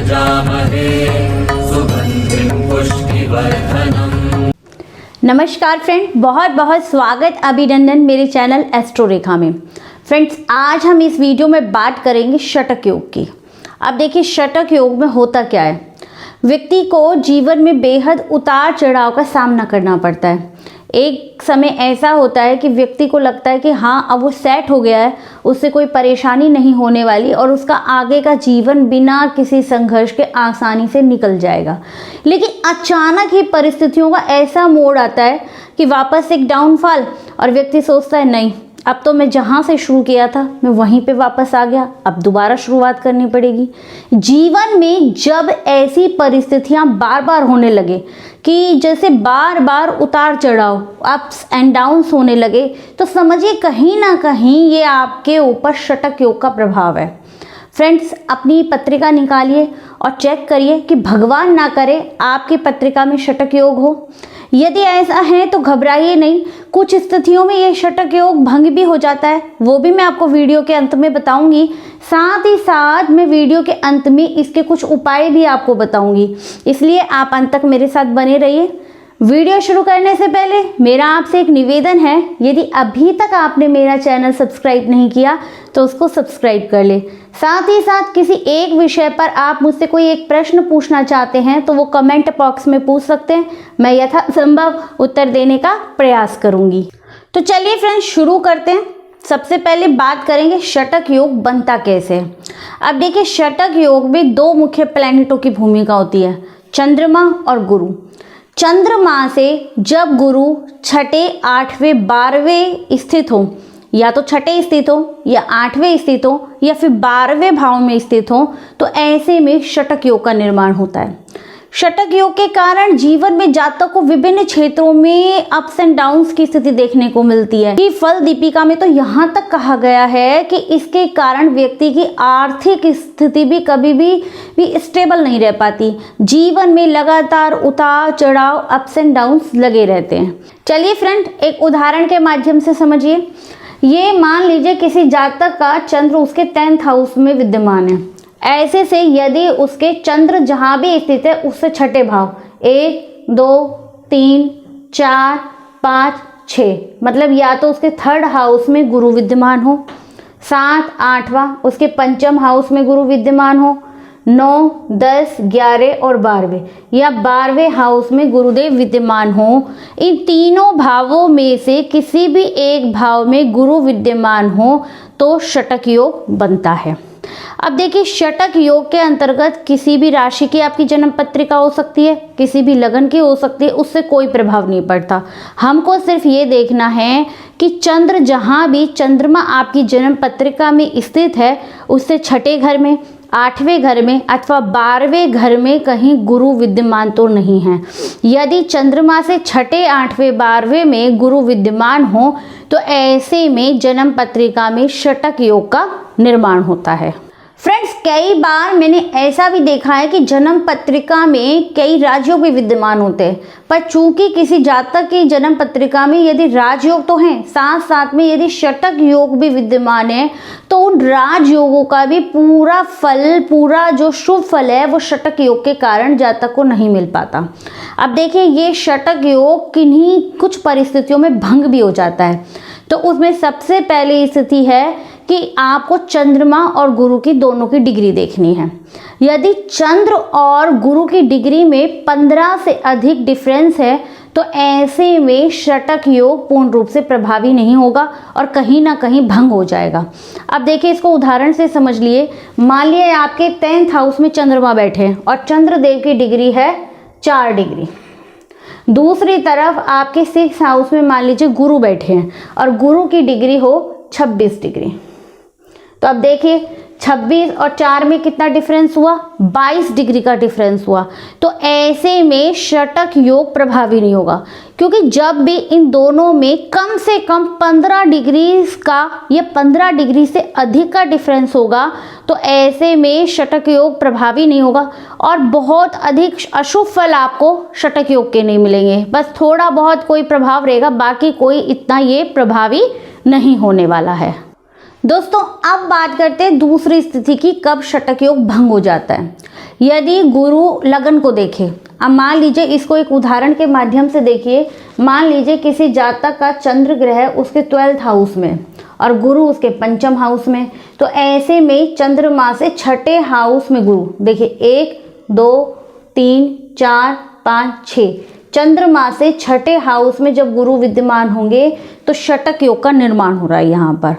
यजामहे सुगन्धिं पुष्टिवर्धनम्। नमस्कार फ्रेंड, बहुत बहुत स्वागत, अभिनंदन मेरे चैनल एस्ट्रो रेखा में। फ्रेंड्स, आज हम इस वीडियो में बात करेंगे शतक योग की। अब देखिए, शतक योग में होता क्या है। व्यक्ति को जीवन में बेहद उतार चढ़ाव का सामना करना पड़ता है। एक समय ऐसा होता है कि व्यक्ति को लगता है कि हाँ, अब वो सेट हो गया है, उससे कोई परेशानी नहीं होने वाली और उसका आगे का जीवन बिना किसी संघर्ष के आसानी से निकल जाएगा। लेकिन अचानक ही परिस्थितियों का ऐसा मोड़ आता है कि वापस एक डाउनफॉल, और व्यक्ति सोचता है नहीं, अब तो मैं जहाँ से शुरू किया था मैं वहीं पे वापस आ गया, अब दोबारा शुरुआत करनी पड़ेगी। जीवन में जब ऐसी परिस्थितियाँ बार बार होने लगे कि जैसे बार बार उतार चढ़ाव, अप्स एंड डाउन्स होने लगे, तो समझिए कहीं ना कहीं ये आपके ऊपर शतक योग का प्रभाव है। फ्रेंड्स, अपनी पत्रिका निकालिए और चेक करिए कि भगवान ना करे आपकी पत्रिका में शतक योग हो। यदि ऐसा है तो घबराइए नहीं, कुछ स्थितियों में ये शतक योग भंग भी हो जाता है, वो भी मैं आपको वीडियो के अंत में बताऊंगी। साथ ही साथ मैं वीडियो के अंत में इसके कुछ उपाय भी आपको बताऊंगी, इसलिए आप अंत तक मेरे साथ बने रहिए। वीडियो शुरू करने से पहले मेरा आपसे एक निवेदन है, यदि अभी तक आपने मेरा चैनल सब्सक्राइब नहीं किया तो उसको सब्सक्राइब कर ले। साथ ही साथ किसी एक विषय पर आप मुझसे कोई एक प्रश्न पूछना चाहते हैं तो वो कमेंट बॉक्स में पूछ सकते हैं, मैं यथासंभव उत्तर देने का प्रयास करूंगी। तो चलिए फ्रेंड्स, शुरू करते हैं। सबसे पहले बात करेंगे शतक योग बनता कैसे। अब देखिए, शतक योग में दो मुख्य प्लैनेटों की भूमिका होती है, चंद्रमा और गुरु। चंद्रमा से जब गुरु छठे, आठवें, 12वें स्थित हो, या तो छठे स्थित हो या आठवें स्थित हो या फिर 12वें भाव में स्थित हो, तो ऐसे में शतक योग का निर्माण होता है। शतक योग के कारण जीवन में जातक को विभिन्न क्षेत्रों में अप्स एंड डाउन्स की स्थिति देखने को मिलती है। कि फल दीपिका में तो यहाँ तक कहा गया है कि इसके कारण व्यक्ति की आर्थिक स्थिति भी कभी भी स्टेबल नहीं रह पाती। जीवन में लगातार उतार चढ़ाव, अप्स एंड डाउन्स लगे रहते हैं। चलिए फ्रेंड, एक उदाहरण के माध्यम से समझिए। ये मान लीजिए किसी जातक का चंद्र उसके 10th हाउस में विद्यमान है। ऐसे से यदि उसके चंद्र जहाँ भी स्थित है उससे छठे भाव 1, 2, 3, 4, 5, 6, मतलब या तो उसके 3rd हाउस में गुरु विद्यमान हो, 7, 8वां उसके 5th हाउस में गुरु विद्यमान हो, 9, 10, 11 और 12वें या 12वें हाउस में गुरुदेव विद्यमान हो। इन तीनों भावों में से किसी भी एक भाव में गुरु विद्यमान हो तो शतक योग बनता है। अब देखिए, शतक योग के अंतर्गत किसी भी राशि की आपकी जन्म पत्रिका हो सकती है, किसी भी लगन की हो सकती है, उससे कोई प्रभाव नहीं पड़ता। हमको सिर्फ ये देखना है कि चंद्र जहाँ भी चंद्रमा आपकी जन्म पत्रिका में स्थित है उससे छठे घर में, 8वें घर में अथवा 12वें घर में कहीं गुरु विद्यमान तो नहीं है। यदि चंद्रमा से छठे, 8वें, 12वें में गुरु विद्यमान हो तो ऐसे में जन्म पत्रिका में शतक योग का निर्माण होता है। फ्रेंड्स, कई बार मैंने ऐसा भी देखा है कि जन्म पत्रिका में कई राजयोग भी विद्यमान होते हैं, पर चूंकि किसी जातक की जन्म पत्रिका में यदि राजयोग तो हैं, साथ साथ में यदि शतक योग भी विद्यमान है, तो उन राजयोगों का भी पूरा फल, पूरा जो शुभ फल है वो शतक योग के कारण जातक को नहीं मिल पाता। अब देखिए, ये शतक योग किन्हीं कुछ परिस्थितियों में भंग भी हो जाता है। तो उसमें सबसे पहली स्थिति है कि आपको चंद्रमा और गुरु की दोनों की डिग्री देखनी है। यदि चंद्र और गुरु की डिग्री में 15 से अधिक डिफरेंस है तो ऐसे में शतक योग पूर्ण रूप से प्रभावी नहीं होगा और कहीं ना कहीं भंग हो जाएगा। अब देखिए, इसको उदाहरण से समझ लिए। मान लिए आपके 10th हाउस में चंद्रमा बैठे हैं और चंद्रदेव की डिग्री है 4 डिग्री। दूसरी तरफ आपके 6th हाउस में मान लीजिए गुरु बैठे हैं और गुरु की डिग्री हो 26 डिग्री। तो अब देखिए, 26 और 4 में कितना डिफरेंस हुआ, 22 डिग्री का डिफरेंस हुआ। तो ऐसे में शतक योग प्रभावी नहीं होगा, क्योंकि जब भी इन दोनों में कम से कम 15 डिग्री का या 15 डिग्री से अधिक का डिफरेंस होगा तो ऐसे में शतक योग प्रभावी नहीं होगा और बहुत अधिक अशुभ फल आपको शतक योग के नहीं मिलेंगे। बस थोड़ा बहुत कोई प्रभाव रहेगा, बाकी कोई इतना ये प्रभावी नहीं होने वाला है। दोस्तों अब बात करते हैं दूसरी स्थिति की, कब शटक योग भंग हो जाता है। यदि गुरु लगन को देखे, अब मान लीजिए इसको एक उदाहरण के माध्यम से देखिए। मान लीजिए किसी जातक का चंद्र ग्रह उसके 12th हाउस में और गुरु उसके 5th हाउस में, तो ऐसे में चंद्रमा से 6ठे हाउस में गुरु, देखिए 1 2 3 4 5 6, चंद्रमा से 6ठे हाउस में जब गुरु विद्यमान होंगे तो शटक योग का निर्माण हो रहा है यहाँ पर।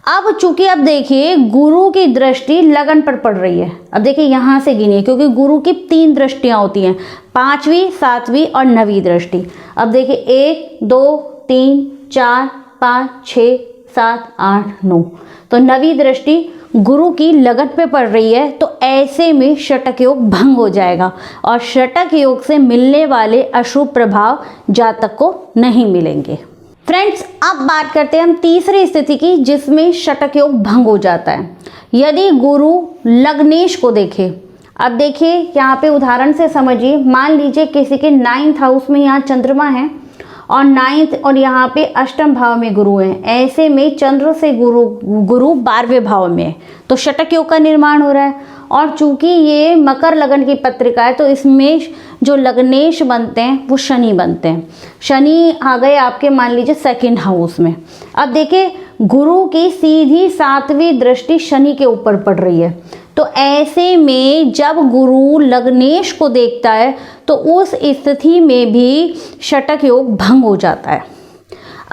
अब चूंकि अब देखिए गुरु की दृष्टि लगन पर पड़ रही है। अब देखिए यहाँ से गिनिए, क्योंकि गुरु की 3 दृष्टियाँ होती हैं, 5वीं 7वीं और 9वीं दृष्टि। अब देखिए 1 2 3 4 5 6 7 8 9, तो 9वीं दृष्टि गुरु की लगन पे पड़ रही है, तो ऐसे में शटक योग भंग हो जाएगा और शटक योग से मिलने वाले अशुभ प्रभाव जातक को नहीं मिलेंगे। फ्रेंड्स अब बात करते हैं हम तीसरी स्थिति की, जिसमें शटक योग भंग हो जाता है। यदि गुरु लग्नेश को देखे, अब देखिए यहाँ पे उदाहरण से समझिए, मान लीजिए किसी के 9th हाउस में यहाँ चंद्रमा है और 9th और यहाँ पे 8th भाव में गुरु है, ऐसे में चंद्र से गुरु 12वें भाव में है, तो शटक योग का निर्माण हो रहा है। और चूंकि ये मकर लगन की पत्रिका है, तो इसमें जो लग्नेश बनते हैं वो शनि बनते हैं। शनि आ गए आपके मान लीजिए 2nd हाउस में। अब देखिए गुरु की सीधी 7वीं दृष्टि शनि के ऊपर पड़ रही है, तो ऐसे में जब गुरु लग्नेश को देखता है तो उस स्थिति में भी शटक योग भंग हो जाता है।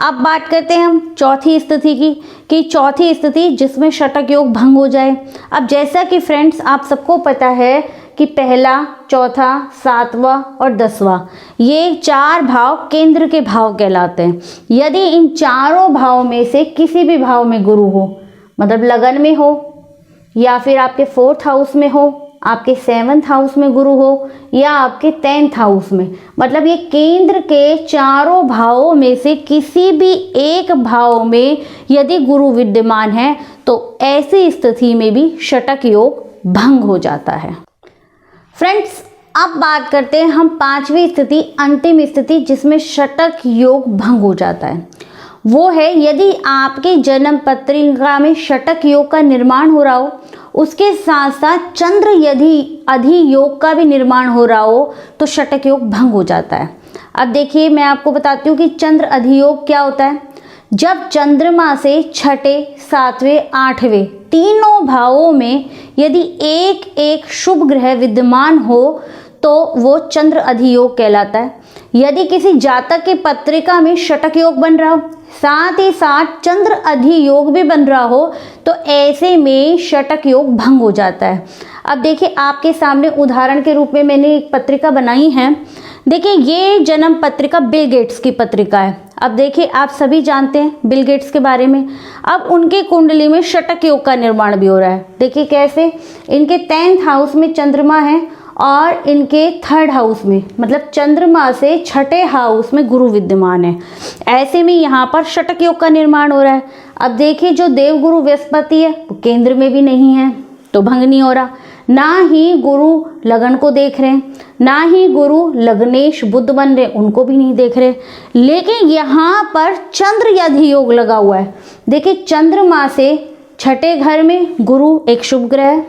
अब बात करते हैं हम चौथी स्थिति की, कि चौथी स्थिति जिसमें शटक योग भंग हो जाए। अब जैसा कि फ्रेंड्स आप सबको पता है कि पहला, चौथा, 7वां और 10वां, ये 4 भाव केंद्र के भाव कहलाते हैं। यदि इन चारों भाव में से किसी भी भाव में गुरु हो, मतलब लगन में हो या फिर आपके 4th हाउस में हो, आपके 7th हाउस में गुरु हो या आपके 10th हाउस में, मतलब ये केंद्र के चारों भावों में से किसी भी एक भाव में यदि गुरु विद्यमान है, तो ऐसी स्थिति में भी शटक योग भंग हो जाता है। फ्रेंड्स अब बात करते हैं हम 5वीं स्थिति, अंतिम स्थिति जिसमें शटक योग भंग हो जाता है। वो है यदि आपके जन्म पत्रिका में शटक योग का निर्माण हो रहा हो, उसके साथ साथ चंद्र यदि अधियोग का भी निर्माण हो रहा हो, तो शटक योग भंग हो जाता है। अब देखिए मैं आपको बताती हूँ कि चंद्र अधियोग क्या होता है। जब चंद्रमा से 6ठे 7वें 8वें तीनों भावों में यदि एक शुभ ग्रह विद्यमान हो तो वो चंद्र अधियोग कहलाता है। यदि किसी जातक की पत्रिका में शटक योग बन रहा हो, साथ ही साथ चंद्र अधियोग भी बन रहा हो, तो ऐसे में शटक योग भंग हो जाता है। अब देखिए आपके सामने उदाहरण के रूप में मैंने एक पत्रिका बनाई है। देखिए ये जन्म पत्रिका बिल गेट्स की पत्रिका है। अब देखिए आप सभी जानते हैं बिल गेट्स के बारे में। अब उनकी कुंडली में शटक योग का निर्माण भी हो रहा है। देखिए कैसे, इनके 10th हाउस में चंद्रमा है और इनके 3rd हाउस में, मतलब चंद्रमा से 6ठे हाउस में गुरु विद्यमान है। ऐसे में यहाँ पर शटक योग का निर्माण हो रहा है। अब देखिए जो देवगुरु बृहस्पति है वो केंद्र में भी नहीं है, तो भंग नहीं हो रहा। ना ही गुरु लगन को देख रहे हैं, ना ही गुरु लग्नेश बुध बन रहे, उनको भी नहीं देख रहे। लेकिन यहाँ पर चंद्र अधियोग लगा हुआ है। देखिए चंद्रमा से 6ठे घर में गुरु एक शुभ ग्रह है,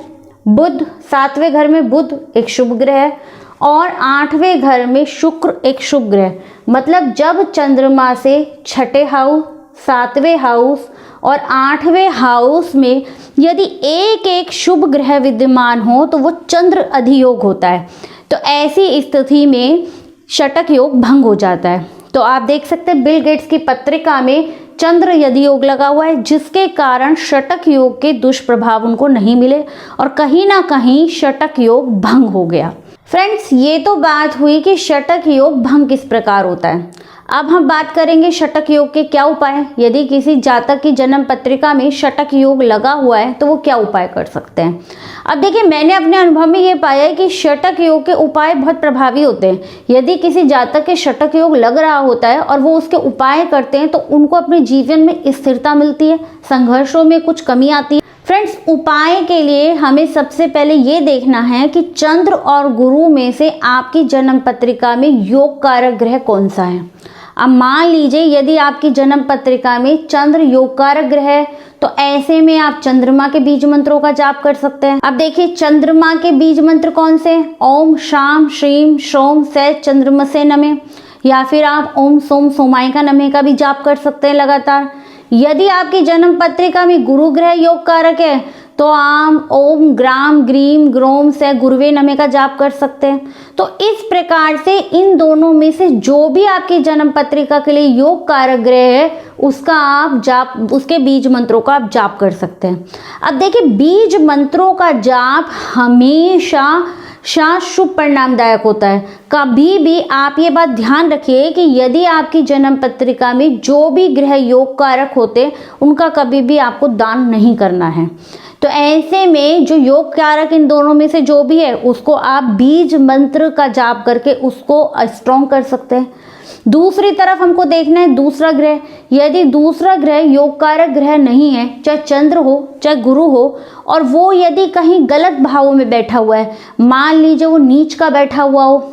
बुध 7वें घर में बुध एक शुभ ग्रह है और 8वें घर में शुक्र एक शुभ ग्रह। मतलब जब चंद्रमा से 6ठे हाउस, 7वें हाउस और 8वें हाउस में यदि एक शुभ ग्रह विद्यमान हो तो वो चंद्र अधियोग होता है। तो ऐसी स्थिति में शटक योग भंग हो जाता है। तो आप देख सकते हैं बिल गेट्स की पत्रिका में चंद्र अधियोग लगा हुआ है, जिसके कारण शटक योग के दुष्प्रभाव उनको नहीं मिले और कहीं ना कहीं शटक योग भंग हो गया। फ्रेंड्स ये तो बात हुई कि शटक योग भंग किस प्रकार होता है। अब हम बात करेंगे शटक योग के क्या उपाय हैं। यदि किसी जातक की जन्म पत्रिका में शटक योग लगा हुआ है तो वो क्या उपाय कर सकते हैं। अब देखिए मैंने अपने अनुभव में ये पाया है कि शटक योग के उपाय बहुत प्रभावी होते हैं। यदि किसी जातक के शटक योग लग रहा होता है और वो उसके उपाय करते हैं तो उनको अपने जीवन में स्थिरता मिलती है, संघर्षों में कुछ कमी आती है। फ्रेंड्स उपाय के लिए हमें सबसे पहले ये देखना है कि चंद्र और गुरु में से आपकी जन्म पत्रिका में योग कारक ग्रह कौन सा है। अब मान लीजिए यदि आपकी जन्म पत्रिका में चंद्र योग कारक ग्रह है तो ऐसे में आप चंद्रमा के बीज मंत्रों का जाप कर सकते हैं। अब देखिए चंद्रमा के बीज मंत्र कौन से? ओम शाम श्रीम श्रोम से चंद्रमसे नमः, या फिर आप ओम सोम सोमाय का नमः का भी जाप कर सकते हैं लगातार। यदि आपकी जन्म पत्रिका में गुरु ग्रह योग कारक है तो आप ओम ग्राम ग्रीम ग्रोम से गुरुवे नमः का जाप कर सकते हैं। तो इस प्रकार से इन दोनों में से जो भी आपकी जन्म पत्रिका के लिए योग कारक ग्रह है उसका आप जाप, उसके बीज मंत्रों का आप जाप कर सकते हैं। अब देखिए बीज मंत्रों का जाप हमेशा शुभ परिणामदायक होता है। कभी भी आप ये बात ध्यान रखिए कि यदि आपकी जन्म पत्रिका में जो भी ग्रह योग कारक होते उनका कभी भी आपको दान नहीं करना है। तो ऐसे में जो योग कारक इन दोनों में से जो भी है उसको आप बीज मंत्र का जाप करके उसको स्ट्रॉन्ग कर सकते हैं। दूसरी तरफ हमको देखना है दूसरा ग्रह। यदि दूसरा ग्रह योग कारक ग्रह नहीं है, चाहे चंद्र हो चाहे गुरु हो, और वो यदि कहीं गलत भावों में बैठा हुआ है, मान लीजिए वो नीच का बैठा हुआ हो,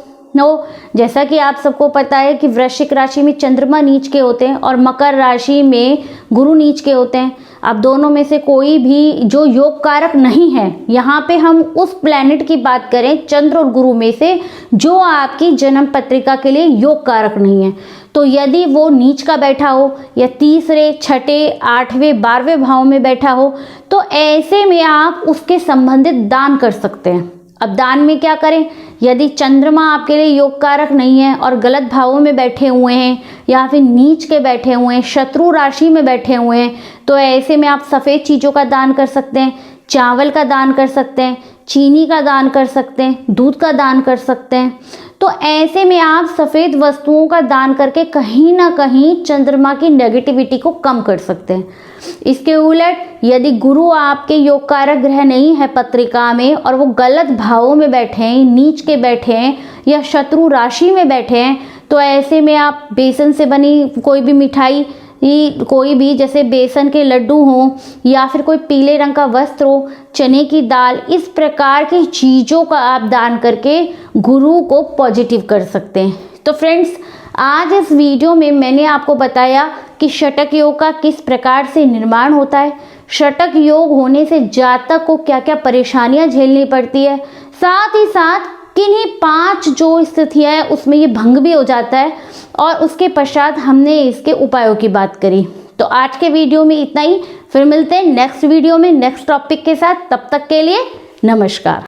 जैसा कि आप सबको पता है कि वृश्चिक राशि में चंद्रमा नीच के होते हैं और मकर राशि में गुरु नीच के होते हैं। अब दोनों में से कोई भी जो योग कारक नहीं है, यहाँ पे हम उस प्लैनेट की बात करें चंद्र और गुरु में से जो आपकी जन्म पत्रिका के लिए योग कारक नहीं है, तो यदि वो नीच का बैठा हो या तीसरे छठे आठवें 12वें भाव में बैठा हो तो ऐसे में आप उसके संबंधित दान कर सकते हैं। अब दान में क्या करें? यदि चंद्रमा आपके लिए योग कारक नहीं है और गलत भावों में बैठे हुए हैं या फिर नीच के बैठे हुए हैं, शत्रु राशि में बैठे हुए हैं, तो ऐसे में आप सफ़ेद चीज़ों का दान कर सकते हैं, चावल का दान कर सकते हैं, चीनी का दान कर सकते हैं, दूध का दान कर सकते हैं। तो ऐसे में आप सफ़ेद वस्तुओं का दान करके कहीं ना कहीं चंद्रमा की नेगेटिविटी को कम कर सकते हैं। इसके उलट यदि गुरु आपके योग कारक ग्रह नहीं है पत्रिका में और वो गलत भावों में बैठे हैं, नीच के बैठे हैं या शत्रु राशि में बैठे हैं, तो ऐसे में आप बेसन से बनी कोई भी मिठाई, कोई भी जैसे बेसन के लड्डू हों या फिर कोई पीले रंग का वस्त्र हो, चने की दाल, इस प्रकार की चीज़ों का आप दान करके गुरु को पॉजिटिव कर सकते हैं। तो फ्रेंड्स, आज इस वीडियो में मैंने आपको बताया कि शटक योग का किस प्रकार से निर्माण होता है, शटक योग होने से जातक को क्या क्या परेशानियां झेलनी पड़ती है, साथ ही साथ किन्हीं 5 जो स्थितियाँ है उसमें ये भंग भी हो जाता है, और उसके पश्चात हमने इसके उपायों की बात करी। तो आज के वीडियो में इतना ही, फिर मिलते हैं नेक्स्ट वीडियो में नेक्स्ट टॉपिक के साथ। तब तक के लिए नमस्कार।